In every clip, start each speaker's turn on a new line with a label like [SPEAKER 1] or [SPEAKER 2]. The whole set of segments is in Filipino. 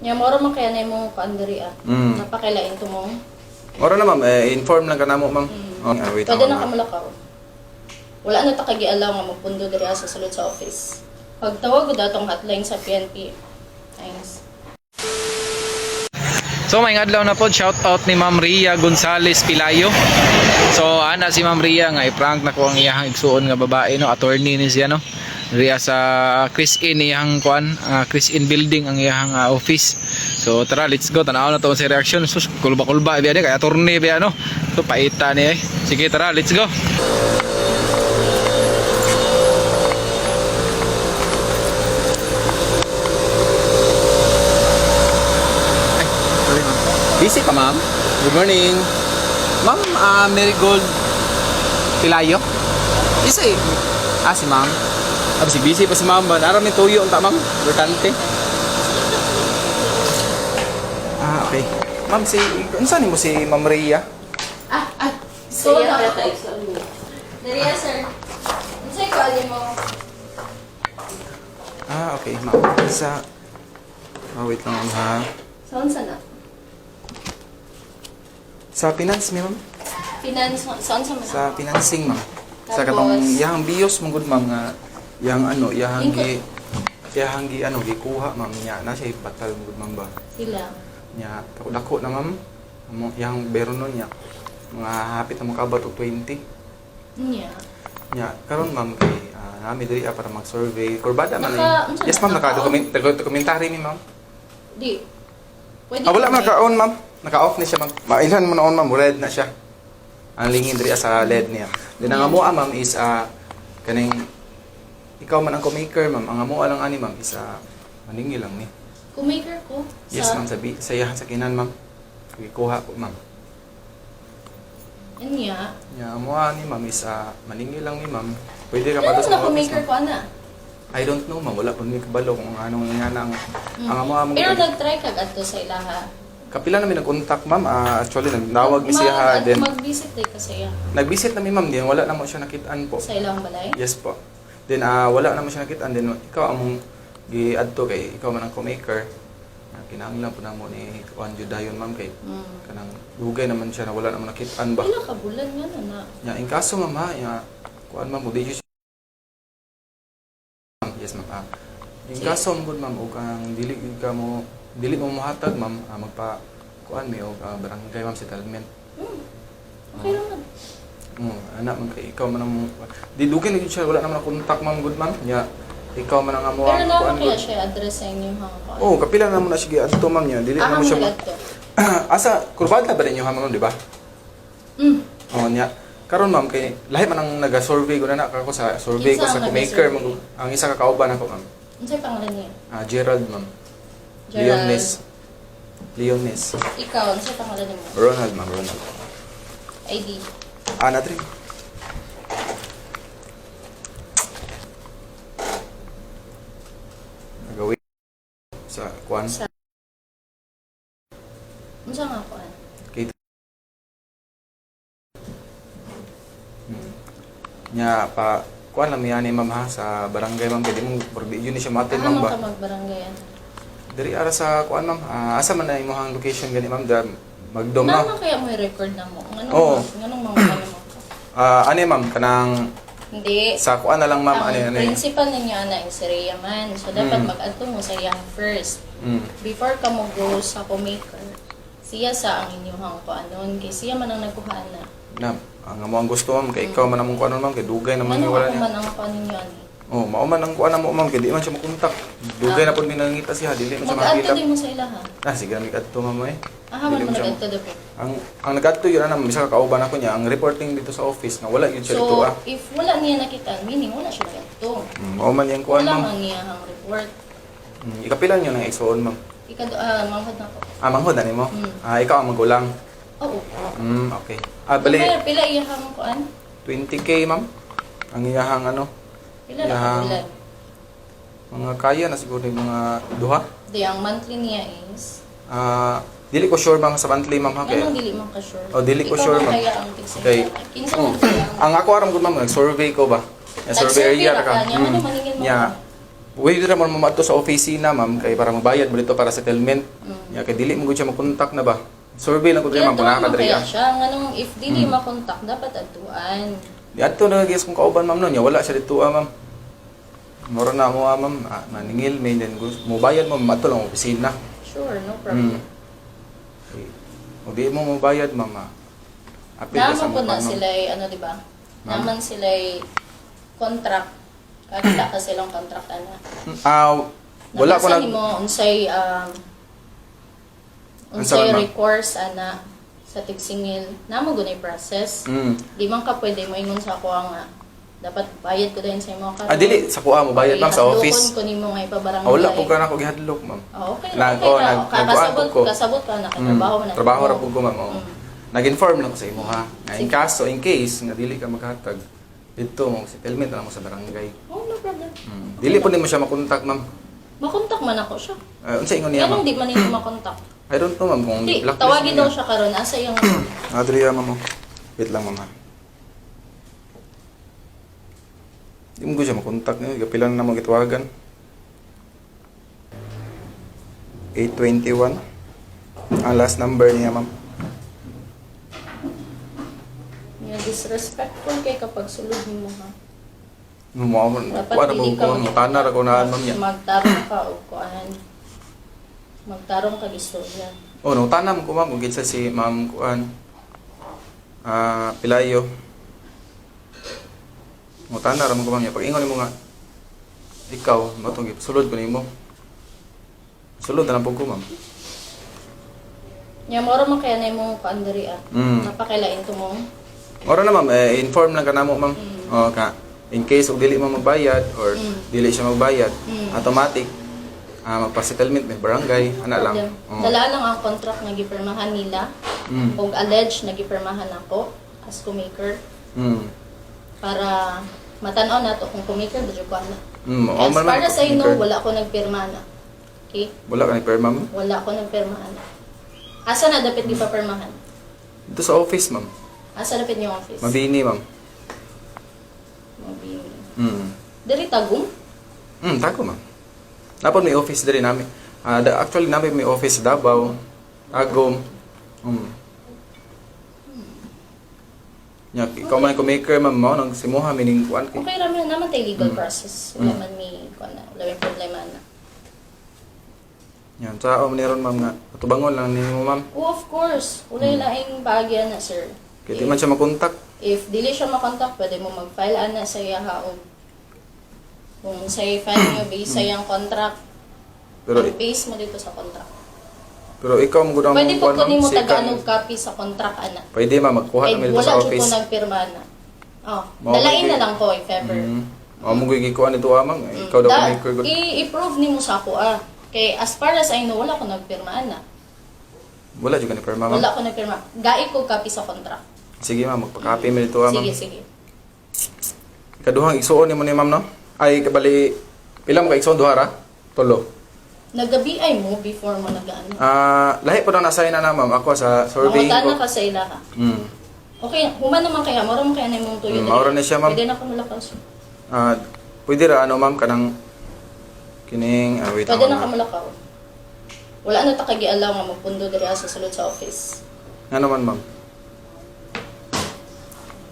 [SPEAKER 1] Nya moro man kaya na mo kaandari Napakailain to mo.
[SPEAKER 2] Moro na ma'am, inform lang ka na mo ma'am. Wait
[SPEAKER 1] Pwede
[SPEAKER 2] lang,
[SPEAKER 1] na ka mulakaw. Wala na ta kagialaw nga magpundo diri sa sulod sa office. Pagtawag ko datong hotline sa PNP. Thanks.
[SPEAKER 3] So may adlaw na po, shout out ni Ma'am Ria Gonzales Pilayo. So ana si Ma'am Ria nga i-prank na ko ang iyang igsuon nga babae no, attorney ni siya no. Ria sa Chris In iyang kuan, Chris In building ang iyang office. So tara, let's go. Tanaw na to sa reaction. So kulba-kulba biya ni kay attorney biya no. So paita ni Sige tara, let's go.
[SPEAKER 2] Busy pa ma'am? Good morning. Ma'am, Marigold Pilayo? Isa eh. Si ma'am. Si busy pa si ma'am. Narami tuyo unta ma'am. Importante. Okay. Ma'am, saan mo si Ma'am Ria?
[SPEAKER 1] So na Daria sir. Unsay ko ali mo?
[SPEAKER 2] Okay ma'am. Wait lang ma'am ha.
[SPEAKER 1] Saan sana?
[SPEAKER 2] Sa finance mi ma'am?
[SPEAKER 1] Finance, saan sa man?
[SPEAKER 2] Sa financing ma'am. Sa
[SPEAKER 1] Tapos?
[SPEAKER 2] katong yahang bios mong good ma'am nga yang yahang gikuha ma'am niya na siya ipatal mong good ma'am ba.
[SPEAKER 1] Sila.
[SPEAKER 2] Nya dako na ma'am. Yang beron nun niya. Mga hapit na mga kabat o 20.
[SPEAKER 1] Nya.
[SPEAKER 2] Nya karon ma'am kay nami diri para mag-survey. Kurbada man
[SPEAKER 1] Naka-
[SPEAKER 2] Yes ma'am, naka-documentary mi ma'am.
[SPEAKER 1] Di. Pwede
[SPEAKER 2] Wala
[SPEAKER 1] kami.
[SPEAKER 2] naka-on ma'am. Naka-off ni siya ma'am. Mailan mo na on ma'am, red na siya. Ang lingin diri sa LED niya. Then ang amoa ma'am is kaning ikaw man ang co-maker ma'am. Ang amoa lang ani ma'am is maningi lang ni.
[SPEAKER 1] Kumaker ko.
[SPEAKER 2] Yes ma'am, sa iyahan sa kinan ma'am. Ikuha po ma'am.
[SPEAKER 1] Nya.
[SPEAKER 2] Ya, amoa ni ma'am is maningi lang ni ma'am. Pwede ka
[SPEAKER 1] Ano
[SPEAKER 2] pa sa
[SPEAKER 1] na
[SPEAKER 2] office,
[SPEAKER 1] kumaker
[SPEAKER 2] ma'am.
[SPEAKER 1] ko ana?
[SPEAKER 2] I don't know ma'am, wala pa mi kabalo kung anong nga ang amoa mo.
[SPEAKER 1] Pero nag-try ka adto sa ilaha.
[SPEAKER 2] Kapila namin nag-contact ma'am. Actually nagdawag mi siya ha. Then
[SPEAKER 1] Mag-visit day ka sa iya.
[SPEAKER 2] nag-visit na mi ma'am din, wala na mo siya nakitaan po.
[SPEAKER 1] Sa ilang balay.
[SPEAKER 2] Yes po. Then wala na mo siya nakitaan. Then ikaw among gi-adto kay ikaw man ang co-maker. Kinahanglan po na mo ni Juan Judayon ma'am kay kanang dugay naman siya na wala na mo nakitaan ba.
[SPEAKER 1] Pila ka bulan nga na.
[SPEAKER 2] Ya, in kaso ma'am ha, kuan ma'am, di siya. Yes ma'am. In kaso mo ma'am ug ang dili mo mohatag ma'am, magpa kuan mi og barangay ma'am settlement.
[SPEAKER 1] Okay naman.
[SPEAKER 2] Anak man kay ikaw man ang di dugay na gyud siya, wala naman kontak ma'am good ma'am. Ya, ikaw man ang amo
[SPEAKER 1] Pero
[SPEAKER 2] ang
[SPEAKER 1] na
[SPEAKER 2] kuan.
[SPEAKER 1] kaya siya address sa inyo hang ko.
[SPEAKER 2] Oh, kapila na mo na sige adto ma'am niya. Dili na mo siya.
[SPEAKER 1] Hangad to.
[SPEAKER 2] Asa kurbada ba ninyo ma'am, di ba? Oh, niya. Karon ma'am kay lahi man ang naga-survey ko na ako sa survey ko
[SPEAKER 1] Kinsa
[SPEAKER 2] sa
[SPEAKER 1] ang
[SPEAKER 2] co-maker
[SPEAKER 1] nag-survey?
[SPEAKER 2] ang isa ka kauban ako ma'am.
[SPEAKER 1] Unsay pangalan niya?
[SPEAKER 2] Gerald ma'am.
[SPEAKER 1] Gerald.
[SPEAKER 2] Leones.
[SPEAKER 1] Ikaw, unsay pangalan mo?
[SPEAKER 2] Ronald ma'am, Ronald.
[SPEAKER 1] ID.
[SPEAKER 2] Natri. Nagawin sa kuan.
[SPEAKER 1] Sa- Unsa nga ko an?
[SPEAKER 2] Nya pa kuan lang mi ani ma'am ha sa barangay ma'am kay di mo yun ni siya matin ma'am
[SPEAKER 1] Ano
[SPEAKER 2] ba.
[SPEAKER 1] ka magbarangay an?
[SPEAKER 2] Diri ara sa kuan ma'am. Asa man na imong location gani ma'am da magdom na.
[SPEAKER 1] Ano kaya mo i-record na mo? Anong
[SPEAKER 2] Oo.
[SPEAKER 1] anong mga kaya mo?
[SPEAKER 2] Ani ma'am kanang
[SPEAKER 1] Hindi.
[SPEAKER 2] sa kuan na lang ma'am
[SPEAKER 1] Ang
[SPEAKER 2] ani.
[SPEAKER 1] principal ninyo ana yung si Rhea man. So dapat mag-adto mo sa iyang first. Before ka mo go sa co-maker, siya sa ang inyong kuanon kay siya man ang nagkuha na.
[SPEAKER 2] Na ang amo ang gusto ma'am kay ikaw man among kuan ma'am kay dugay naman
[SPEAKER 1] Ano
[SPEAKER 2] ni wala
[SPEAKER 1] ako
[SPEAKER 2] niya.
[SPEAKER 1] man ang kuan ninyo ani?
[SPEAKER 2] Oh, mao man ang kuan mo ma'am kay di man siya makontak. Dugay na pud mi nangita siya, dili man siya
[SPEAKER 1] Mag-adto
[SPEAKER 2] mahilap.
[SPEAKER 1] din mo sa ilaha.
[SPEAKER 2] Sige na mi kadto ma'am eh.
[SPEAKER 1] Aha, man
[SPEAKER 2] Dili mo siya-
[SPEAKER 1] mag-adto daw po.
[SPEAKER 2] Ang nag-adto yun na isa ka kauban ako niya, ang reporting dito sa office na wala yun siya dito
[SPEAKER 1] So, if wala niya nakita, meaning wala siya nag-adto.
[SPEAKER 2] Mao man yung kuan
[SPEAKER 1] Wala
[SPEAKER 2] ma'am.
[SPEAKER 1] man niya ang report.
[SPEAKER 2] Ikapilan yun ang isuon ma'am.
[SPEAKER 1] Manghod na ko.
[SPEAKER 2] Manghod na nimo. Ikaw ang magulang.
[SPEAKER 1] Oo.
[SPEAKER 2] Okay. Bali
[SPEAKER 1] Pila iyahang kuan?
[SPEAKER 2] 20k ma'am. Ang iyahang
[SPEAKER 1] Pila na
[SPEAKER 2] Yang-
[SPEAKER 1] ka bulan?
[SPEAKER 2] mga kaya na siguro yung mga duha.
[SPEAKER 1] Di, ang monthly niya is,
[SPEAKER 2] Dili ko sure ma'am sa monthly ma'am ha kay.
[SPEAKER 1] anong dili mo ka sure?
[SPEAKER 2] Oh, dili ko sure,
[SPEAKER 1] Ikaw
[SPEAKER 2] ma'am.
[SPEAKER 1] man kaya ang tigsa.
[SPEAKER 2] Okay.
[SPEAKER 1] Kinsa man kaya ang...
[SPEAKER 2] Ang ako aram gud ma'am nag-survey ko ba. Yung survey
[SPEAKER 1] Nag-survey
[SPEAKER 2] area
[SPEAKER 1] ra
[SPEAKER 2] ka.
[SPEAKER 1] ka, niya, ano maningin mo?
[SPEAKER 2] Nya Pwede ra man mamato sa opisina, ma'am, kay para mabayad mo dito para settlement. Ya kay dili mo gud siya makontak na ba. Survey lang ko kay ma'am kung
[SPEAKER 1] Kaya
[SPEAKER 2] nakakadriya.
[SPEAKER 1] siya, nganong if dili makontak, dapat atuan.
[SPEAKER 2] Di adto na guys kung kauban ma'am no, nya wala siya dito ma'am. Moro na mo ma'am, maningil may then mo bayad mo mato lang opisina.
[SPEAKER 1] Sure, no problem.
[SPEAKER 2] O di mo mabayad ma'am. Apil ka sa
[SPEAKER 1] Naman po
[SPEAKER 2] mukha,
[SPEAKER 1] na
[SPEAKER 2] ma'am.
[SPEAKER 1] sila ano di ba?
[SPEAKER 2] Ma'am?
[SPEAKER 1] Naman sila contract. Kagita ka silang contract ana.
[SPEAKER 2] Wala ko
[SPEAKER 1] Nabasa
[SPEAKER 2] na
[SPEAKER 1] nimo unsay
[SPEAKER 2] Unsa
[SPEAKER 1] unsay
[SPEAKER 2] man, ma'am?
[SPEAKER 1] recourse ana sa tigsingil. Namo gunay process. Di man ka pwede mo ingon sa ako nga dapat bayad ko din sa imo karon.
[SPEAKER 2] dili sa kuha mo bayad ma'am sa office.
[SPEAKER 1] Ko nimo nga ipabarangay.
[SPEAKER 2] Wala po ka na ko gihadlok ma'am.
[SPEAKER 1] Okay,
[SPEAKER 2] Nag-
[SPEAKER 1] okay
[SPEAKER 2] oh,
[SPEAKER 1] na.
[SPEAKER 2] nag-
[SPEAKER 1] Kasabot,
[SPEAKER 2] nagkuhaan ko.
[SPEAKER 1] kasabot ka na. Katrabaho na.
[SPEAKER 2] Trabaho ra po ko ma'am. Oh.
[SPEAKER 1] Mm.
[SPEAKER 2] Nag-inform lang ko sa imo ha. Nga in
[SPEAKER 1] Sige.
[SPEAKER 2] kaso, in case nga dili ka maghatag, dito mo settlement na lang mo sa barangay.
[SPEAKER 1] Oh, no problem.
[SPEAKER 2] Dili po mo siya makontak ma'am.
[SPEAKER 1] Makontak man ako siya.
[SPEAKER 2] Unsa ingon niya
[SPEAKER 1] Ganun
[SPEAKER 2] ma'am?
[SPEAKER 1] di man nito makontak.
[SPEAKER 2] I don't know ma'am kung
[SPEAKER 1] Di,
[SPEAKER 2] blacklist
[SPEAKER 1] tawagin
[SPEAKER 2] niya.
[SPEAKER 1] daw siya karon asa yung
[SPEAKER 2] Adria ma'am. Wait lang ma'am. Ha. Di mo ko siya makontak niya. Kapilan na mo gitawagan. 821. Ang last number niya ma'am.
[SPEAKER 1] yung disrespectful kay kapag sulod mo ha.
[SPEAKER 2] Dapat kuha na po ko. Mutanar ako na ma'am niya.
[SPEAKER 1] Magtarong ka o kuan. Magtarong ka istorya.
[SPEAKER 2] Oh, no, tanam ko ma'am, kung kinsa si ma'am kuan. Pilayo. Mo tanar mo ko ma'am, pag ingon mo nga ikaw, matong sulod ko nimo. Sulod na lang po ko ma'am.
[SPEAKER 1] Nya moro man kaya na imong kuan diri ah. Napakailain to mo.
[SPEAKER 2] Ora na ma'am, inform lang ka namo ma'am. O ka in case og dili mo magbayad or dili siya magbayad, automatic magpa-settlement may barangay, ana lang.
[SPEAKER 1] Dala lang ang contract nga gipirmahan nila. Ug alleged na gipirmahan ako as co-maker para matan-aw nato kung co-maker ba jud ko ana. As far as I know, wala ko nagpirma na. Okay?
[SPEAKER 2] Wala ka nagpirma ma'am?
[SPEAKER 1] Wala ko nagpirma na. Asa na dapat di pa pirmahan?
[SPEAKER 2] Dito sa office ma'am.
[SPEAKER 1] Asa dapat yung office?
[SPEAKER 2] Mabini ma'am.
[SPEAKER 1] Mabini. Diri tagum?
[SPEAKER 2] Tako ma'am. Dapat may office diri namin. Actually namin may office sa Davao, Tagum. Ikaw man co-maker ma'am mo nang simuha mining kuan kay.
[SPEAKER 1] Okay raman naman tay legal process. Wala man may kuan na, wala may problema na.
[SPEAKER 2] Yan, sao man ron ma'am nga. Atubangon lang nimo ma'am.
[SPEAKER 1] Oh, of course. Ulay laing bahagya na, sir.
[SPEAKER 2] Kaya di man siya makontak.
[SPEAKER 1] If dili siya makontak, pwede mo mag-file ana sa iya haog. Kung sa file nyo based sa iyang contract,
[SPEAKER 2] Pero
[SPEAKER 1] base mo dito sa contract.
[SPEAKER 2] pero ikaw mo gud ang
[SPEAKER 1] Pwede po
[SPEAKER 2] kuan,
[SPEAKER 1] kunin mo
[SPEAKER 2] si
[SPEAKER 1] taga-anog copy sa contract ana.
[SPEAKER 2] Pwede ma'am magkuha
[SPEAKER 1] Eh,
[SPEAKER 2] na dito
[SPEAKER 1] wala
[SPEAKER 2] sa
[SPEAKER 1] jud ko
[SPEAKER 2] office.
[SPEAKER 1] nagpirma na. Oh,
[SPEAKER 2] Mao
[SPEAKER 1] dalain
[SPEAKER 2] kay-
[SPEAKER 1] na lang ko if ever.
[SPEAKER 2] Mo gikuan nito ma'am. Ikaw daw co-maker gud.
[SPEAKER 1] I-prove nimo sa ako ah. Kay as far as I know, wala ko nagpirma na.
[SPEAKER 2] Wala jud ka ni perma ma'am.
[SPEAKER 1] Wala ko nagpirma. Gai ko copy sa contract.
[SPEAKER 2] Sige ma'am, magpa-copy mo dito ma'am.
[SPEAKER 1] Sige, sige.
[SPEAKER 2] Kaduhang igsuon nimo ni ma'am no? Ay kabali pila mo ka igsuon duha ra? Tulo.
[SPEAKER 1] Nagabi ay mo before mo nag-ano.
[SPEAKER 2] Lahi po na na-assign na ma'am. Ako sa surveying
[SPEAKER 1] Mangutana
[SPEAKER 2] ko.
[SPEAKER 1] ka sa ila ha. Okay, human naman kaya. Mara mo kaya na imong tuyo.
[SPEAKER 2] Maura na siya, ma'am.
[SPEAKER 1] Pwede na ko malakaw.
[SPEAKER 2] Pwede ra ano ma'am kanang kining wait
[SPEAKER 1] Pwede
[SPEAKER 2] lang,
[SPEAKER 1] na ka
[SPEAKER 2] ma'am.
[SPEAKER 1] malakaw. Wala na ta kagialaw nga magpundo diri sa sulod sa office.
[SPEAKER 2] Ano man ma'am?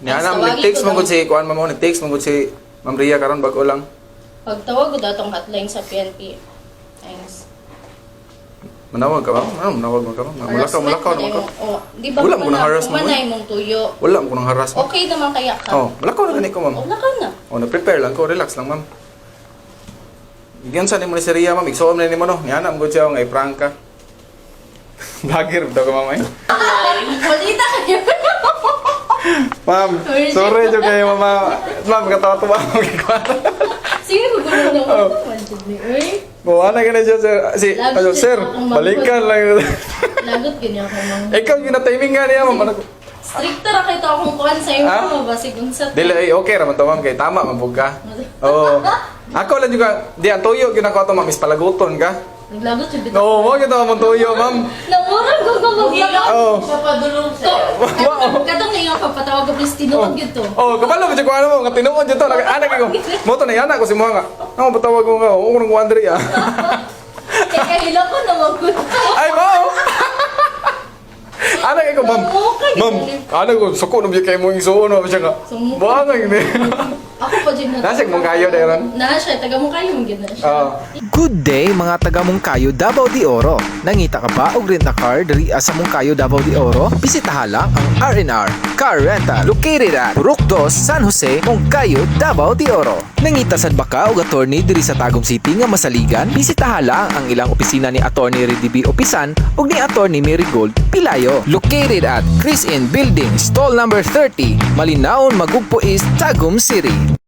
[SPEAKER 1] Basta
[SPEAKER 2] Niana,
[SPEAKER 1] wagi
[SPEAKER 2] nag-text
[SPEAKER 1] ko
[SPEAKER 2] mo
[SPEAKER 1] lang.
[SPEAKER 2] gud si kuan ma'am, nag-text mo gud si Ma'am Ria karon bago lang.
[SPEAKER 1] Pagtawag ko datong hotline sa PNP. Thanks.
[SPEAKER 2] Manawag ka ma'am? Ano manawag mo ka ma'am? Mulakaw naman ka.
[SPEAKER 1] Oh, di ba
[SPEAKER 2] Wala mo nang harass mo,
[SPEAKER 1] kumanay mong tuyo.
[SPEAKER 2] Wala mo ko nang harass mo.
[SPEAKER 1] Okay naman kaya ka.
[SPEAKER 2] Oh, mulakaw na gani ko ma'am.
[SPEAKER 1] Oh, naka na.
[SPEAKER 2] Oh, na-prepare lang ko, relax lang ma'am. Bigyan sa nimo ni si Ria ma'am, igsuon na nimo no. Niana mo gud siya nga i-prank ka. Vlogger daw ka ma'am eh.
[SPEAKER 1] Balita kayo.
[SPEAKER 2] Ma'am, sorry jo kayo mama. Ma'am, katawa-tawa ako gikuan.
[SPEAKER 1] Sige, gugulo na
[SPEAKER 2] Oh.
[SPEAKER 1] ako. Manjud ni, uy.
[SPEAKER 2] Bawa na gani siya sir.
[SPEAKER 1] Lagot
[SPEAKER 2] Sir,
[SPEAKER 1] siya akong
[SPEAKER 2] balikan lang.
[SPEAKER 1] Lagot ganyan ako mang.
[SPEAKER 2] Ikaw yung na-timing nga niya ma'am. Ano ko?
[SPEAKER 1] Stricta ra kay to akong kuan sa imo
[SPEAKER 2] Ah?
[SPEAKER 1] basig unsa.
[SPEAKER 2] Dili, okay raman to ma'am. Kay tama, mabog ka. Oo. Ako lang juga, di ang tuyo, ginagawa to ma'am, is palaguton ka.
[SPEAKER 1] Naglagot siya bitaw.
[SPEAKER 2] No, wag ito mong tuyo, ma'am.
[SPEAKER 1] Namurang ko maglagot.
[SPEAKER 2] Oh.
[SPEAKER 4] Siya pa dulong siya.
[SPEAKER 1] Katong na yung pagpatawag ko please tinuod yun to.
[SPEAKER 2] Oh, kabalo mo ko ano mo, katinuod dito. Anak ko. Mo to na yana ko si mo nga. Ako patawag ko nga, ko nang Andrea.
[SPEAKER 1] Kaya kahila ko na magpunta.
[SPEAKER 2] Ay, mo. Anak ko, ma'am. Ma'am, anak ko, suko na biya kayo mo isuon mo siya ka. Bangay ni.
[SPEAKER 1] Ako pa dyan na.
[SPEAKER 2] Nasig mong kayo dayron.
[SPEAKER 1] Na siya, taga mo kayo mong gina siya.
[SPEAKER 2] Oh.
[SPEAKER 3] Good day mga taga Mungkayo, Davao de Oro. Nangita ka ba og rent na car diri sa Mungkayo, Davao de Oro? Bisitaha lang ang R&R Car Rental located at Purok 2, San Jose, Mungkayo, Davao de Oro. Nangita sad ba ka og attorney diri sa Tagum City nga masaligan? Bisitaha lang ang ilang opisina ni Attorney Redibi Opisan ug ni Attorney Marigold Pilayo. Located at Chris Inn Building, stall number 30, Malinaon, Magugpo East, Tagum City.